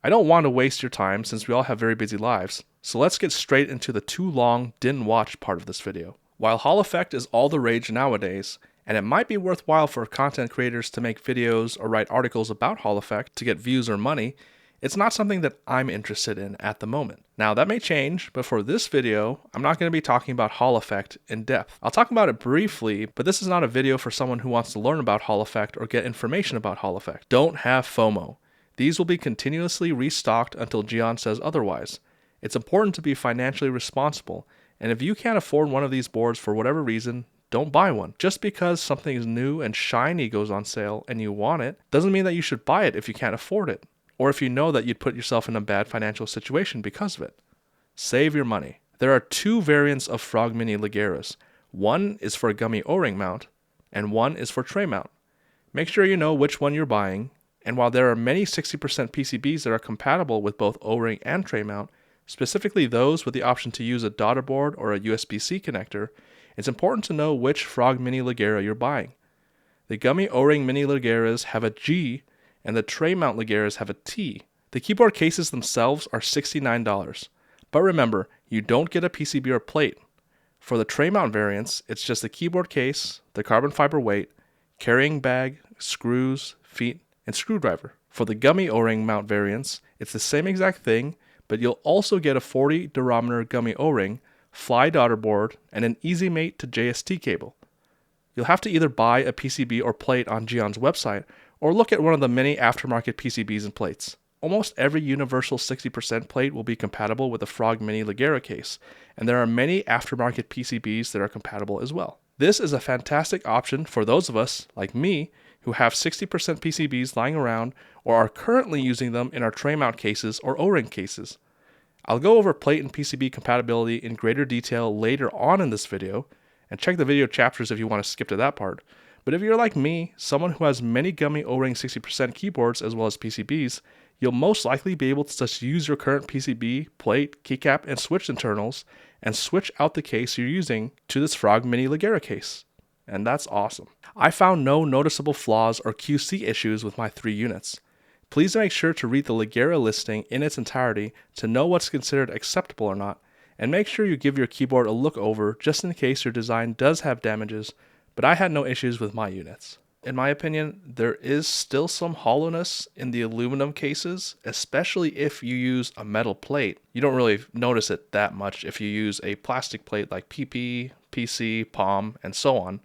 I don't want to waste your time since we all have very busy lives, so let's get straight into the too long didn't watch part of this video. While Hall effect is all the rage nowadays, and it might be worthwhile for content creators to make videos or write articles about Hall effect to get views or money, it's not something that I'm interested in at the moment. Now that may change, but for this video, I'm not going to be talking about Hall effect in depth. I'll talk about it briefly, but this is not a video for someone who wants to learn about Hall effect or get information about Hall effect. Don't have FOMO. These will be continuously restocked until Geon says otherwise. It's important to be financially responsible, and if you can't afford one of these boards for whatever reason, don't buy one. Just because something is new and shiny goes on sale and you want it, doesn't mean that you should buy it if you can't afford it, or if you know that you'd put yourself in a bad financial situation because of it. Save your money. There are two variants of Frog Mini Leggeras. One is for a gummy O-ring mount, and one is for tray mount. Make sure you know which one you're buying, and while there are many 60% PCBs that are compatible with both O-ring and tray mount, specifically those with the option to use a daughter board or a USB-C connector, it's important to know which Frog Mini Leggera you're buying. The gummy O-ring Mini Leggeras have a G, and the tray mount Leggeras have a T. The keyboard cases themselves are $69, but remember, you don't get a PCB or plate. For the tray mount variants, it's just the keyboard case, the carbon fiber weight, carrying bag, screws, feet, and screwdriver. For the gummy O-ring mount variants, it's the same exact thing, but you'll also get a 40 durometer gummy O-ring, fly daughter board, and an easy mate to JST cable. You'll have to either buy a PCB or plate on Geon's website, or look at one of the many aftermarket PCBs and plates. Almost every universal 60% plate will be compatible with the Frog Mini Leggera case, and there are many aftermarket PCBs that are compatible as well. This is a fantastic option for those of us, like me, who have 60% PCBs lying around or are currently using them in our tray mount cases or O-ring cases. I'll go over plate and PCB compatibility in greater detail later on in this video, and check the video chapters if you want to skip to that part. But if you're like me, someone who has many gummy O-ring 60% keyboards as well as PCBs, you'll most likely be able to just use your current PCB, plate, keycap, and switch internals and switch out the case you're using to this Frog Mini Leggera case. And that's awesome. I found no noticeable flaws or QC issues with my 3 units. Please make sure to read the Leggera listing in its entirety to know what's considered acceptable or not, and make sure you give your keyboard a look over just in case your design does have damages, but I had no issues with my units. In my opinion, there is still some hollowness in the aluminum cases, especially if you use a metal plate. You don't really notice it that much if you use a plastic plate like PP, PC, Palm, and so on.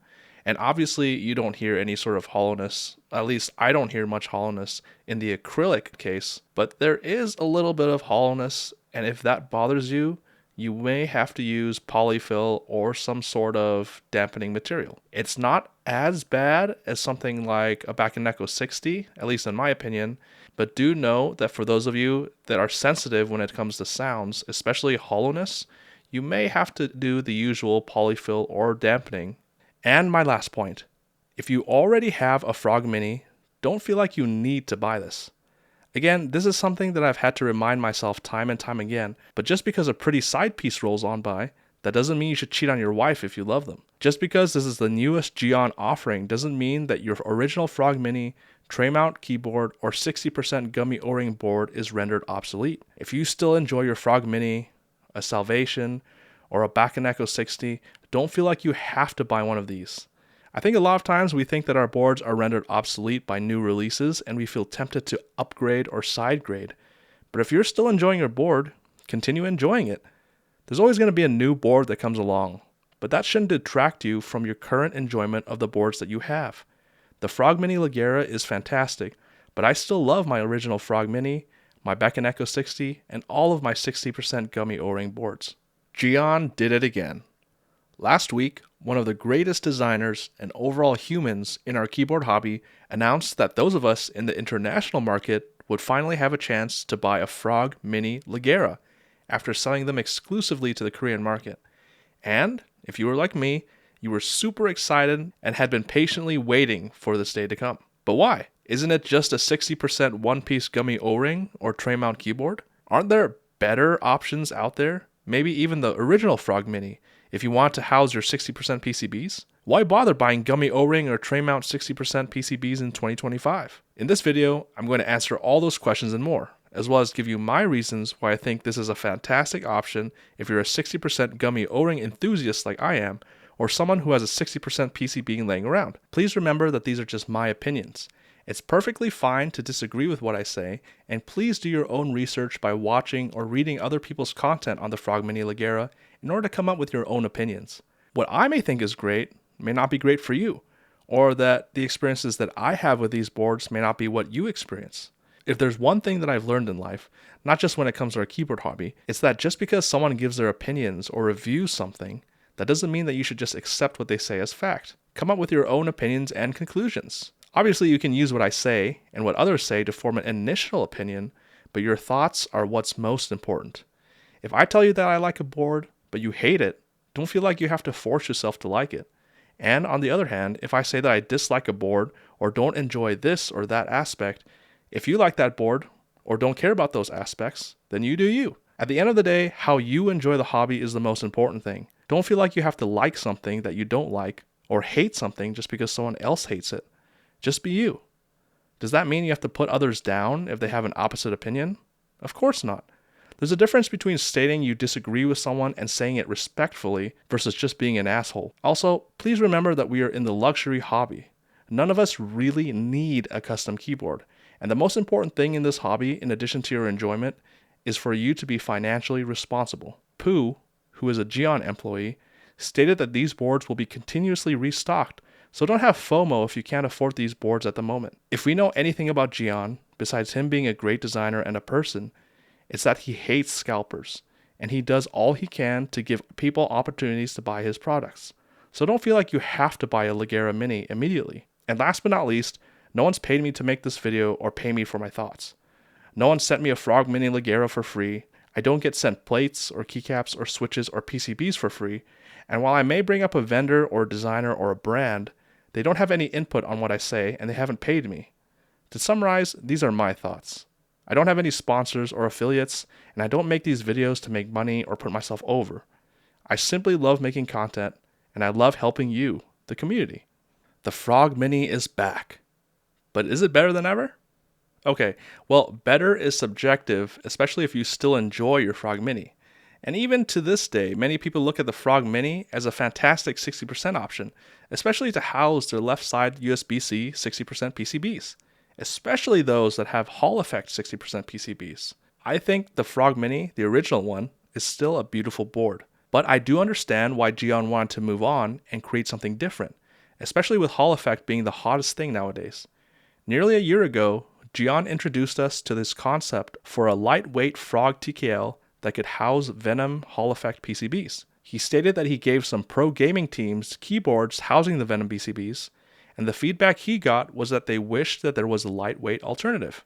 And obviously you don't hear any sort of hollowness, at least I don't hear much hollowness in the acrylic case, but there is a little bit of hollowness, and if that bothers you, you may have to use polyfill or some sort of dampening material. It's not as bad as something like a Bakeneko 60, at least in my opinion, but do know that for those of you that are sensitive when it comes to sounds, especially hollowness, you may have to do the usual polyfill or dampening. And my last point, if you already have a Frog Mini, don't feel like you need to buy this. Again, this is something that I've had to remind myself time and time again, but just because a pretty side piece rolls on by, that doesn't mean you should cheat on your wife if you love them. Just because this is the newest Geon offering doesn't mean that your original Frog Mini, tray mount keyboard, or 60% gummy O-ring board is rendered obsolete. If you still enjoy your Frog Mini, a Salvation, or a Bakeneko 60, don't feel like you have to buy one of these. I think a lot of times we think that our boards are rendered obsolete by new releases and we feel tempted to upgrade or side grade. But if you're still enjoying your board, continue enjoying it. There's always going to be a new board that comes along, but that shouldn't detract you from your current enjoyment of the boards that you have. The Frog Mini Leggera is fantastic, but I still love my original Frog Mini, my Bakeneko 60, and all of my 60% gummy O-ring boards. Geon did it again. Last week, one of the greatest designers and overall humans in our keyboard hobby announced that those of us in the international market would finally have a chance to buy a Frog Mini Leggera after selling them exclusively to the Korean market. And, if you were like me, you were super excited and had been patiently waiting for this day to come. But why? Isn't it just a 60% one-piece gummy O-ring or tray mount keyboard? Aren't there better options out there? Maybe even the original Frog Mini, if you want to house your 60% PCBs? Why bother buying gummy O-ring or tray mount 60% PCBs in 2025? In this video, I'm going to answer all those questions and more, as well as give you my reasons why I think this is a fantastic option if you're a 60% gummy O-ring enthusiast like I am, or someone who has a 60% PCB laying around. Please remember that these are just my opinions. It's perfectly fine to disagree with what I say, and please do your own research by watching or reading other people's content on the Frog Mini Leggera in order to come up with your own opinions. What I may think is great may not be great for you, or that the experiences that I have with these boards may not be what you experience. If there's one thing that I've learned in life, not just when it comes to our keyboard hobby, it's that just because someone gives their opinions or reviews something, that doesn't mean that you should just accept what they say as fact. Come up with your own opinions and conclusions. Obviously, you can use what I say and what others say to form an initial opinion, but your thoughts are what's most important. If I tell you that I like a board, but you hate it, don't feel like you have to force yourself to like it. And on the other hand, if I say that I dislike a board or don't enjoy this or that aspect, if you like that board or don't care about those aspects, then you do you. At the end of the day, how you enjoy the hobby is the most important thing. Don't feel like you have to like something that you don't like or hate something just because someone else hates it. Just be you. Does that mean you have to put others down if they have an opposite opinion? Of course not. There's a difference between stating you disagree with someone and saying it respectfully versus just being an asshole. Also, please remember that we are in the luxury hobby. None of us really need a custom keyboard. And the most important thing in this hobby, in addition to your enjoyment, is for you to be financially responsible. Pooh, who is a Geon employee, stated that these boards will be continuously restocked, so don't have FOMO if you can't afford these boards at the moment. If we know anything about Geon, besides him being a great designer and a person, it's that he hates scalpers, and he does all he can to give people opportunities to buy his products. So don't feel like you have to buy a Leggera Mini immediately. And last but not least, no one's paid me to make this video or pay me for my thoughts. No one sent me a Frog Mini Leggera for free. I don't get sent plates or keycaps or switches or PCBs for free. And while I may bring up a vendor or a designer or a brand, they don't have any input on what I say and they haven't paid me. To summarize, these are my thoughts. I don't have any sponsors or affiliates, and I don't make these videos to make money or put myself over. I simply love making content, and I love helping you, the community. The Frog Mini is back. But is it better than ever? Okay, well, better is subjective, especially if you still enjoy your Frog Mini. And even to this day, many people look at the Frog Mini as a fantastic 60% option, especially to house their left side USB-C 60% PCBs. Especially those that have Hall effect 60% PCBs. I think the Frog Mini, the original one, is still a beautiful board. But I do understand why Geon wanted to move on and create something different, especially with Hall effect being the hottest thing nowadays. Nearly a year ago, Geon introduced us to this concept for a lightweight Frog TKL that could house Venom Hall effect PCBs. He stated that he gave some pro gaming teams keyboards housing the Venom PCBs, and the feedback he got was that they wished that there was a lightweight alternative.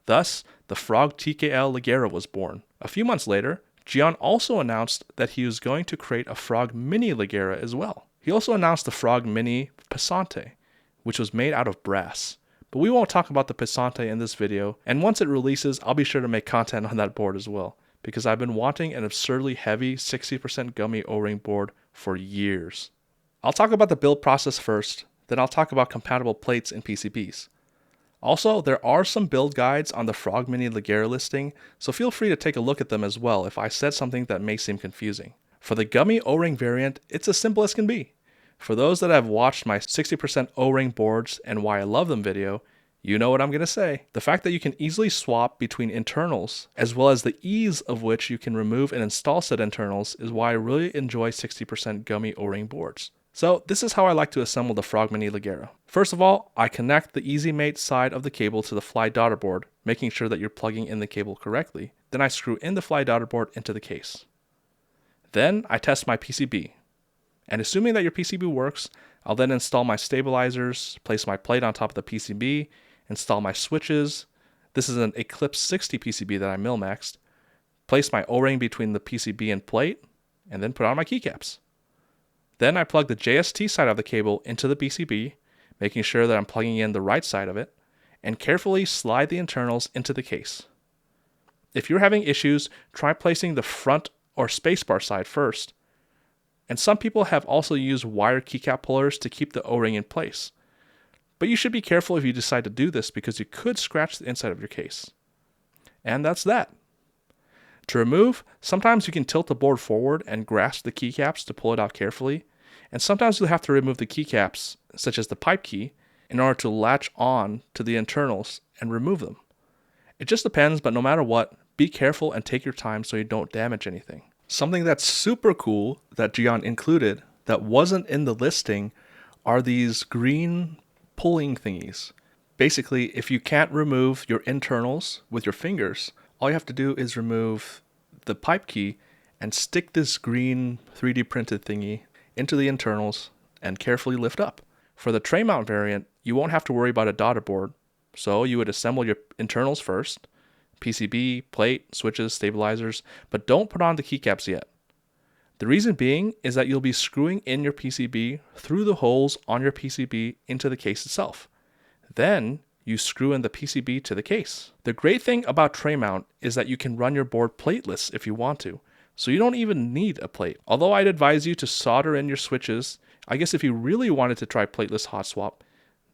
Thus, the Frog TKL Leggera was born. A few months later, Geon also announced that he was going to create a Frog Mini Leggera as well. He also announced the Frog Mini Passante, which was made out of brass. But we won't talk about the Passante in this video, and once it releases, I'll be sure to make content on that board as well, because I've been wanting an absurdly heavy 60% gummy O-ring board for years. I'll talk about the build process first, then I'll talk about compatible plates and PCBs. Also, there are some build guides on the Frog Mini Leggera listing, so feel free to take a look at them as well if I said something that may seem confusing. For the gummy O-ring variant, it's as simple as can be. For those that have watched my 60% O-ring boards and why I love them video, you know what I'm going to say. The fact that you can easily swap between internals, as well as the ease of which you can remove and install said internals, is why I really enjoy 60% gummy O-ring boards. So this is how I like to assemble the Frog Mini Leggera. First of all, I connect the EasyMate side of the cable to the Fly daughter board, making sure that you're plugging in the cable correctly. Then I screw in the Fly daughter board into the case. Then I test my PCB. And assuming that your PCB works, I'll then install my stabilizers, place my plate on top of the PCB, install my switches. This is an Eclipse 60 PCB that I mil-maxed. Place my O-ring between the PCB and plate, and then put on my keycaps. Then I plug the JST side of the cable into the PCB, making sure that I'm plugging in the right side of it, and carefully slide the internals into the case. If you're having issues, try placing the front or spacebar side first. And some people have also used wire keycap pullers to keep the O-ring in place. But you should be careful if you decide to do this because you could scratch the inside of your case. And that's that. To remove, sometimes you can tilt the board forward and grasp the keycaps to pull it out carefully, and sometimes you'll have to remove the keycaps, such as the pipe key, in order to latch on to the internals and remove them. It just depends, but no matter what, be careful and take your time so you don't damage anything. Something that's super cool that Geon included that wasn't in the listing are these green pulling thingies. Basically, if you can't remove your internals with your fingers, all you have to do is remove the pipe key and stick this green 3D printed thingy into the internals and carefully lift up. For the tray mount variant, you won't have to worry about a daughter board. So you would assemble your internals first, PCB, plate, switches, stabilizers, but don't put on the keycaps yet. The reason being is that you'll be screwing in your PCB through the holes on your PCB into the case itself. Then you screw in the PCB to the case. The great thing about tray mount is that you can run your board plateless if you want to, so you don't even need a plate. Although I'd advise you to solder in your switches, I guess if you really wanted to try plateless hot swap,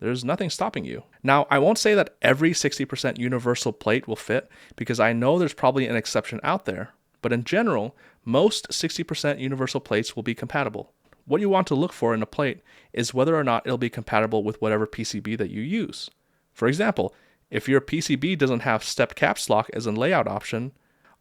there's nothing stopping you. Now, I won't say that every 60% universal plate will fit, because I know there's probably an exception out there, but in general, most 60% universal plates will be compatible. What you want to look for in a plate is whether or not it'll be compatible with whatever PCB that you use. For example, if your PCB doesn't have step caps lock as a layout option,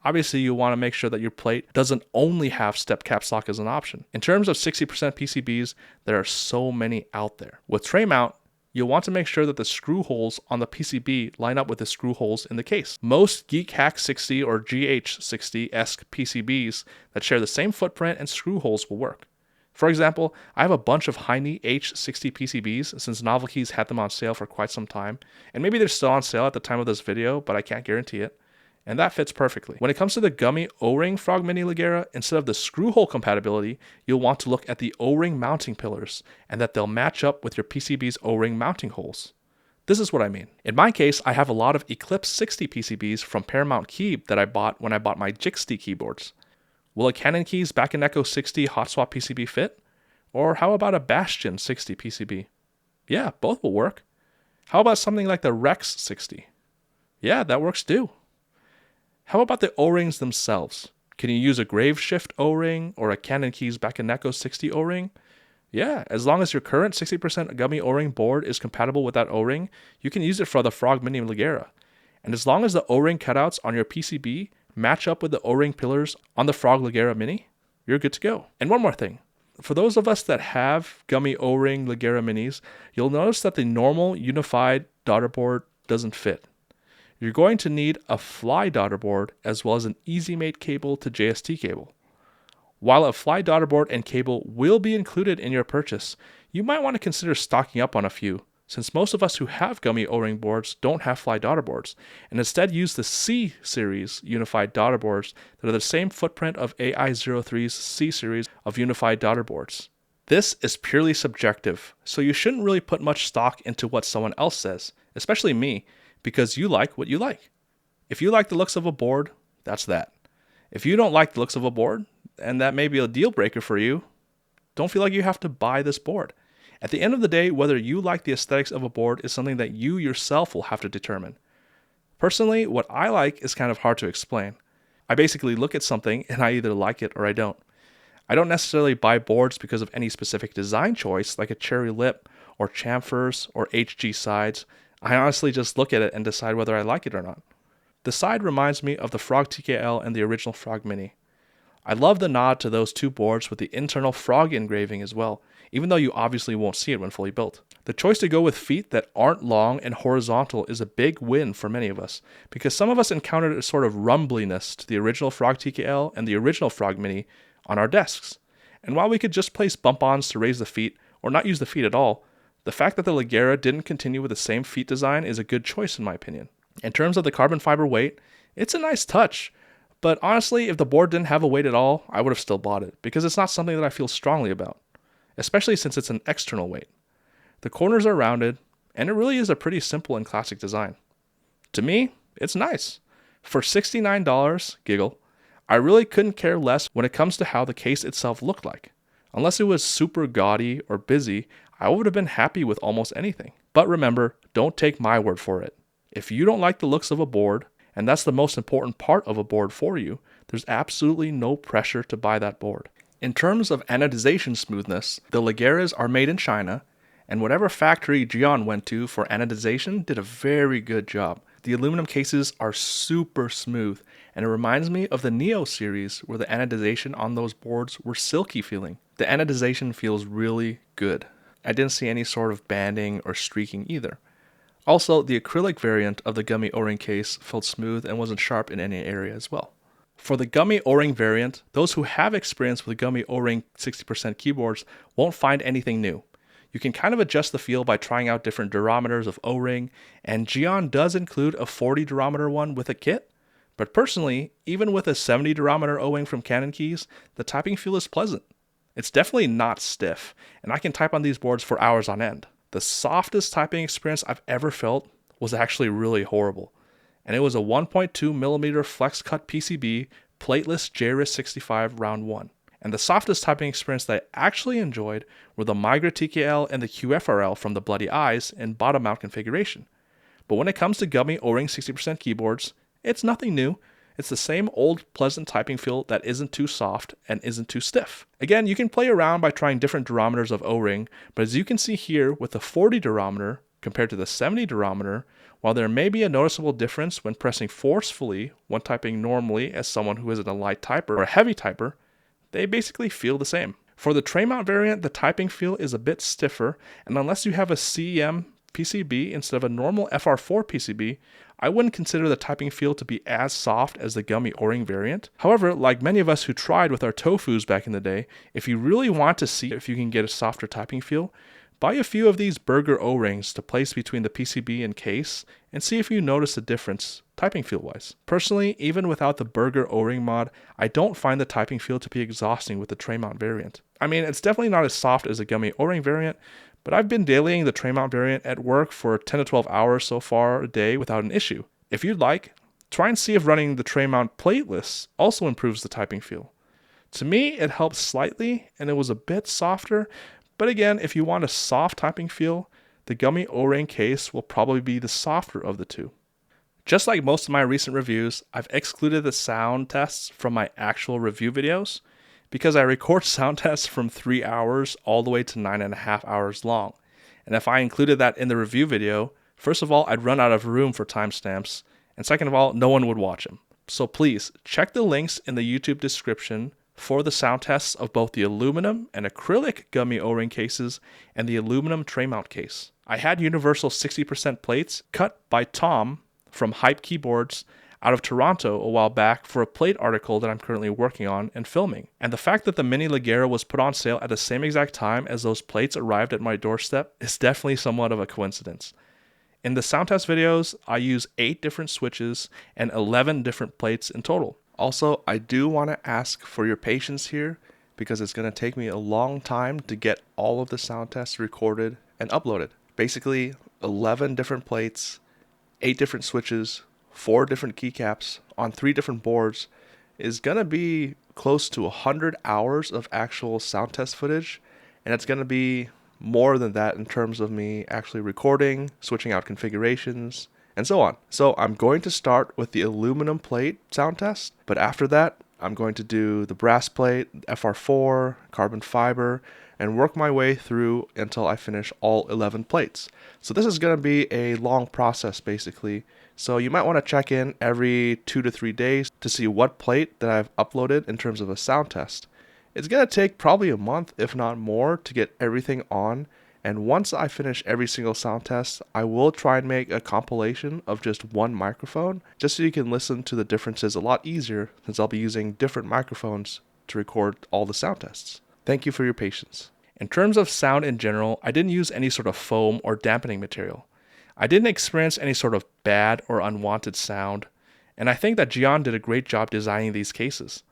obviously you want to make sure that your plate doesn't only have step caps lock as an option. In terms of 60% PCBs, there are so many out there. With tray mount, you'll want to make sure that the screw holes on the PCB line up with the screw holes in the case. Most Geek Hack 60 or GH60-esque PCBs that share the same footprint and screw holes will work. For example, I have a bunch of Heine H60 PCBs since Novelkeys had them on sale for quite some time, and maybe they're still on sale at the time of this video, but I can't guarantee it, and that fits perfectly. When it comes to the gummy O-ring Frog Mini Leggera, instead of the screw hole compatibility, you'll want to look at the O-ring mounting pillars, and that they'll match up with your PCB's O-ring mounting holes. This is what I mean. In my case, I have a lot of Eclipse 60 PCBs from Paramount Key that I bought when I bought my Jixty keyboards. Will a Canon Keys Back in Echo 60 hot swap PCB fit? Or how about a Bastion 60 PCB? Yeah, both will work. How about something like the Rex 60? Yeah, that works too. How about the O-rings themselves? Can you use a Grave Shift O-ring or a Canon Keys Back in Echo 60 O-ring? Yeah, as long as your current 60% gummy O-ring board is compatible with that O-ring, you can use it for the Frog Mini Leggera. And as long as the O-ring cutouts on your PCB match up with the O-ring pillars on the Frog Leggera Mini, you're good to go. And one more thing. For those of us that have gummy O-ring Leggera Minis, you'll notice that the normal unified daughter board doesn't fit. You're going to need a fly daughter board as well as an EasyMate cable to JST cable. While a fly daughter board and cable will be included in your purchase, you might want to consider stocking up on a few, since most of us who have gummy O-ring boards don't have fly daughter boards, and instead use the C series unified daughter boards that are the same footprint of AI03's C series of unified daughter boards. This is purely subjective, so you shouldn't really put much stock into what someone else says, especially me, because you like what you like. If you like the looks of a board, that's that. If you don't like the looks of a board, and that may be a deal breaker for you, don't feel like you have to buy this board. At the end of the day, whether you like the aesthetics of a board is something that you yourself will have to determine. Personally, what I like is kind of hard to explain. I basically look at something and I either like it or I don't. I don't necessarily buy boards because of any specific design choice, like a cherry lip or chamfers or HG sides. I honestly just look at it and decide whether I like it or not. The side reminds me of the Frog TKL and the original Frog Mini. I love the nod to those two boards with the internal frog engraving as well, even though you obviously won't see it when fully built. The choice to go with feet that aren't long and horizontal is a big win for many of us, because some of us encountered a sort of rumbliness to the original Frog TKL and the original Frog Mini on our desks. And while we could just place bump-ons to raise the feet, or not use the feet at all, the fact that the Leggera didn't continue with the same feet design is a good choice in my opinion. In terms of the carbon fiber weight, it's a nice touch. But honestly, if the board didn't have a weight at all, I would have still bought it, because it's not something that I feel strongly about, especially since it's an external weight. The corners are rounded, and it really is a pretty simple and classic design. To me, it's nice. For $69, giggle, I really couldn't care less when it comes to how the case itself looked like. Unless it was super gaudy or busy, I would have been happy with almost anything. But remember, don't take my word for it. If you don't like the looks of a board, And that's the most important part of a board for you. There's absolutely no pressure to buy that board. In terms of anodization smoothness, the Leggeras are made in China, and whatever factory Geon went to for anodization did a very good job. The aluminum cases are super smooth, and it reminds me of the Neo series where the anodization on those boards were silky feeling. The anodization feels really good. I didn't see any sort of banding or streaking either. Also, the acrylic variant of the gummy O-ring case felt smooth and wasn't sharp in any area as well. For the gummy O-ring variant, those who have experience with gummy O-ring 60% keyboards won't find anything new. You can kind of adjust the feel by trying out different durometers of O-ring, and Geon does include a 40 durometer one with a kit. But personally, even with a 70 durometer O-ring from Canon keys, the typing feel is pleasant. It's definitely not stiff, and I can type on these boards for hours on end. The softest typing experience I've ever felt was actually really horrible, and it was a 1.2mm flex cut PCB Plateless JRIS 65 round 1. And the softest typing experience that I actually enjoyed were the Migra TKL and the QFRL from the Bloody Eyes in bottom mount configuration. But when it comes to gummy O-ring 60% keyboards, it's nothing new. It's the same old pleasant typing feel that isn't too soft and isn't too stiff. Again, you can play around by trying different durometers of O-ring, but as you can see here with the 40 durometer compared to the 70 durometer, while there may be a noticeable difference when pressing forcefully when typing normally as someone who isn't a light typer or a heavy typer, they basically feel the same. For the tray mount variant, the typing feel is a bit stiffer, and unless you have a CM PCB instead of a normal FR4 PCB, I wouldn't consider the typing feel to be as soft as the gummy O-ring variant. However, like many of us who tried with our Tofus back in the day, if you really want to see if you can get a softer typing feel, buy a few of these burger O-rings to place between the PCB and case and see if you notice a difference typing feel wise. Personally, even without the burger O-ring mod, I don't find the typing feel to be exhausting with the tray mount variant. I mean, it's definitely not as soft as the gummy O-ring variant, but I've been dailying the tray mount variant at work for 10 to 12 hours so far a day without an issue. If you'd like, try and see if running the tray mount Plateless also improves the typing feel. To me, it helped slightly and it was a bit softer, but again, if you want a soft typing feel, the gummy O-ring case will probably be the softer of the two. Just like most of my recent reviews, I've excluded the sound tests from my actual review videos because I record sound tests from 3 hours all the way to 9.5 hours long. And if I included that in the review video, first of all, I'd run out of room for timestamps, and second of all, no one would watch them. So please, check the links in the YouTube description for the sound tests of both the aluminum and acrylic gummy O-ring cases and the aluminum tray mount case. I had universal 60% plates cut by Tom from Hype Keyboards out of Toronto a while back for a plate article that I'm currently working on and filming. And the fact that the mini Leggera was put on sale at the same exact time as those plates arrived at my doorstep is definitely somewhat of a coincidence. In the sound test videos, I use 8 different switches and 11 different plates in total. Also, I do want to ask for your patience here because it's going to take me a long time to get all of the sound tests recorded and uploaded. Basically, 11 different plates, 8 different switches, 4 different keycaps on 3 different boards is going to be close to 100 hours of actual sound test footage, and it's going to be more than that in terms of me actually recording, switching out configurations, and so on. So I'm going to start with the aluminum plate sound test, but after that, I'm going to do the brass plate, FR4, carbon fiber, and work my way through until I finish all 11 plates. So this is going to be a long process basically. So you might want to check in every 2 to 3 days to see what plate that I've uploaded in terms of a sound test. It's going to take probably a month, if not more, to get everything on. And once I finish every single sound test, I will try and make a compilation of just one microphone, just so you can listen to the differences a lot easier, since I'll be using different microphones to record all the sound tests. Thank you for your patience. In terms of sound in general, I didn't use any sort of foam or dampening material. I didn't experience any sort of bad or unwanted sound, and I think that Geon did a great job designing these cases.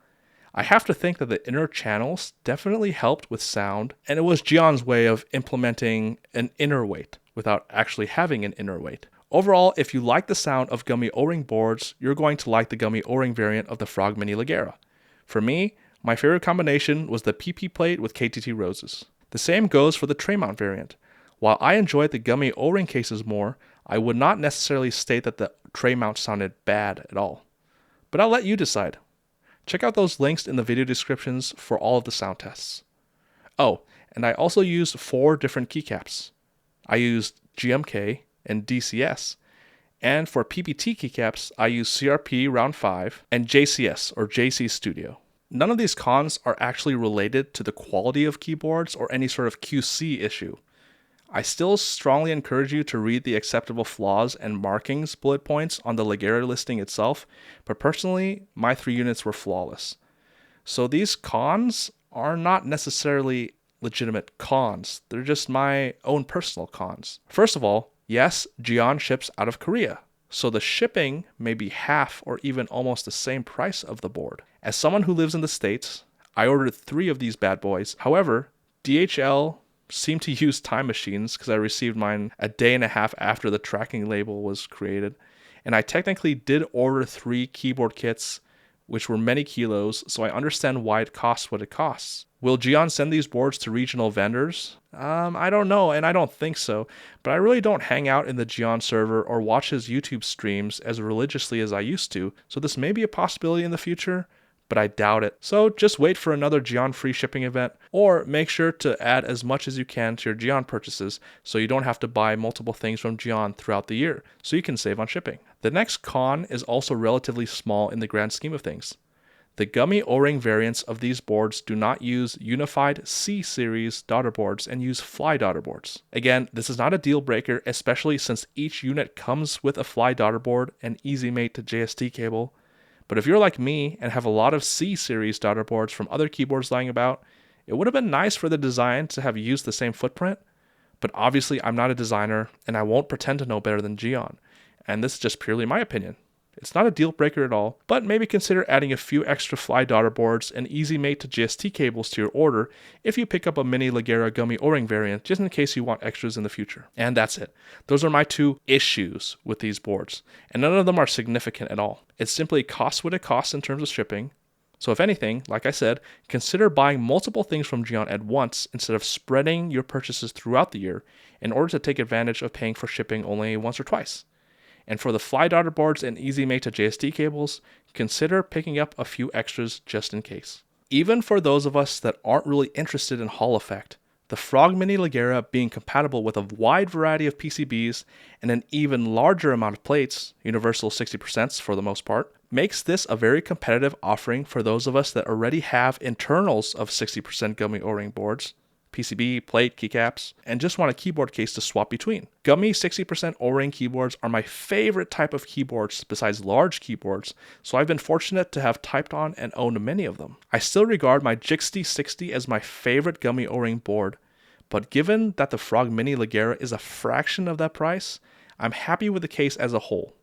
I have to think that the inner channels definitely helped with sound, and it was Geon's way of implementing an inner weight without actually having an inner weight. Overall, if you like the sound of gummy O-ring boards, you're going to like the gummy O-ring variant of the Frog Mini Leggera. For me, my favorite combination was the PP plate with KTT roses. The same goes for the tray mount variant. While I enjoyed the gummy O-ring cases more, I would not necessarily state that the tray mount sounded bad at all. But I'll let you decide. Check out those links in the video descriptions for all of the sound tests. Oh, and I also used 4 different keycaps. I used GMK and DCS, and for PPT keycaps, I used CRP Round 5 and JCS or JC Studio. None of these cons are actually related to the quality of keyboards or any sort of QC issue. I still strongly encourage you to read the acceptable flaws and markings bullet points on the Leggera listing itself, but personally, my 3 units were flawless. So these cons are not necessarily legitimate cons, they're just my own personal cons. First of all, yes, Geon ships out of Korea, so the shipping may be half or even almost the same price of the board. As someone who lives in the States, I ordered 3 of these bad boys. However, DHL seemed to use time machines because I received mine a day and a half after the tracking label was created. And I technically did order 3 keyboard kits, which were many kilos, so I understand why it costs what it costs. Will Geon send these boards to regional vendors? I don't know, and I don't think so, but I really don't hang out in the Geon server or watch his YouTube streams as religiously as I used to, so this may be a possibility in the future, but I doubt it. So just wait for another Geon free shipping event, or make sure to add as much as you can to your Geon purchases so you don't have to buy multiple things from Geon throughout the year, so you can save on shipping. The next con is also relatively small in the grand scheme of things. The gummy O-ring variants of these boards do not use unified C-series daughter boards and use fly daughter boards. Again, this is not a deal breaker, especially since each unit comes with a fly daughter board and easy mate to JST cable. But if you're like me and have a lot of C-series daughter boards from other keyboards lying about, it would have been nice for the design to have used the same footprint. But obviously I'm not a designer and I won't pretend to know better than Geon. And this is just purely my opinion. It's not a deal breaker at all, but maybe consider adding a few extra fly daughter boards and easy mate to JST cables to your order if you pick up a mini Leggera gummy O-ring variant, just in case you want extras in the future. And that's it. Those are my 2 issues with these boards, and none of them are significant at all. It simply costs what it costs in terms of shipping. So if anything, like I said, consider buying multiple things from Geon at once instead of spreading your purchases throughout the year in order to take advantage of paying for shipping only once or twice. And for the fly daughter boards and easy mate to JST cables, consider picking up a few extras just in case. Even for those of us that aren't really interested in Hall effect, the Frog Mini Leggera being compatible with a wide variety of PCBs and an even larger amount of plates, universal 60% for the most part, makes this a very competitive offering for those of us that already have internals of 60% gummy O-ring boards, PCB, plate, keycaps, and just want a keyboard case to swap between. Gummy 60% O-ring keyboards are my favorite type of keyboards besides large keyboards, so I've been fortunate to have typed on and owned many of them. I still regard my Jixty 60 as my favorite gummy O-ring board, but given that the Frog Mini Leggera is a fraction of that price, I'm happy with the case as a whole.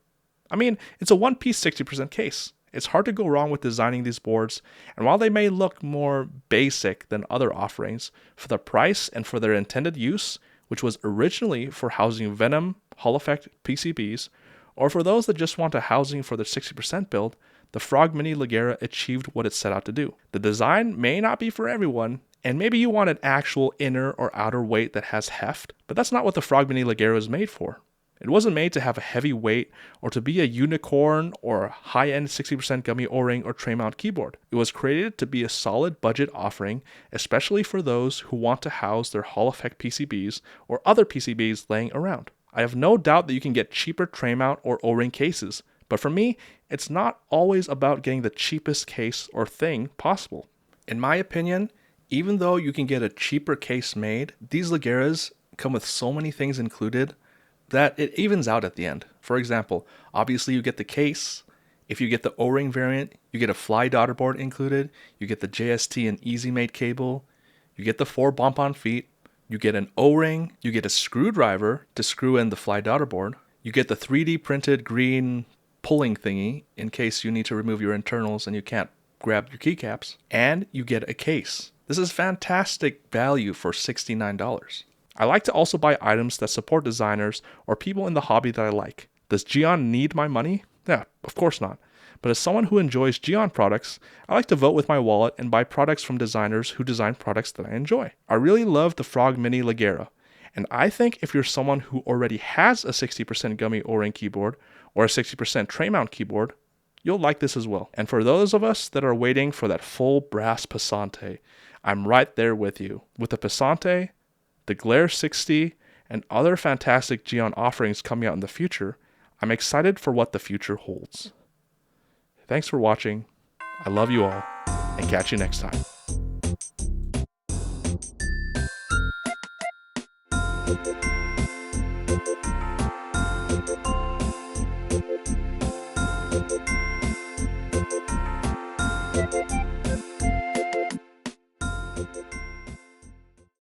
I mean, it's a one-piece 60% case. It's hard to go wrong with designing these boards, and while they may look more basic than other offerings, for the price and for their intended use, which was originally for housing Venom, Hall effect PCBs, or for those that just want a housing for their 60% build, the Frog Mini Leggera achieved what it set out to do. The design may not be for everyone, and maybe you want an actual inner or outer weight that has heft, but that's not what the Frog Mini Leggera is made for. It wasn't made to have a heavy weight or to be a unicorn or a high-end 60% gummy O-ring or tray mount keyboard. It was created to be a solid budget offering, especially for those who want to house their Hall effect PCBs or other PCBs laying around. I have no doubt that you can get cheaper tray mount or O-ring cases, but for me, it's not always about getting the cheapest case or thing possible. In my opinion, even though you can get a cheaper case made, these Leggeras come with so many things included that it evens out at the end. For example, obviously you get the case. If you get the O-ring variant, you get a fly daughter board included, you get the JST and easy mate cable, you get the 4 bump-on feet, you get an O-ring, you get a screwdriver to screw in the fly daughter board, you get the 3D printed green pulling thingy in case you need to remove your internals and you can't grab your keycaps, and you get a case. This is fantastic value for $69. I like to also buy items that support designers or people in the hobby that I like. Does Geon need my money? Yeah, of course not. But as someone who enjoys Geon products, I like to vote with my wallet and buy products from designers who design products that I enjoy. I really love the Frog Mini Leggera, And I think if you're someone who already has a 60% gummy O-ring keyboard or a 60% tray mount keyboard, you'll like this as well. And for those of us that are waiting for that full brass Passante, I'm right there with you. With the Passante, the Glare 60, and other fantastic Geon offerings coming out in the future, I'm excited for what the future holds. Thanks for watching. I love you all, and catch you next time.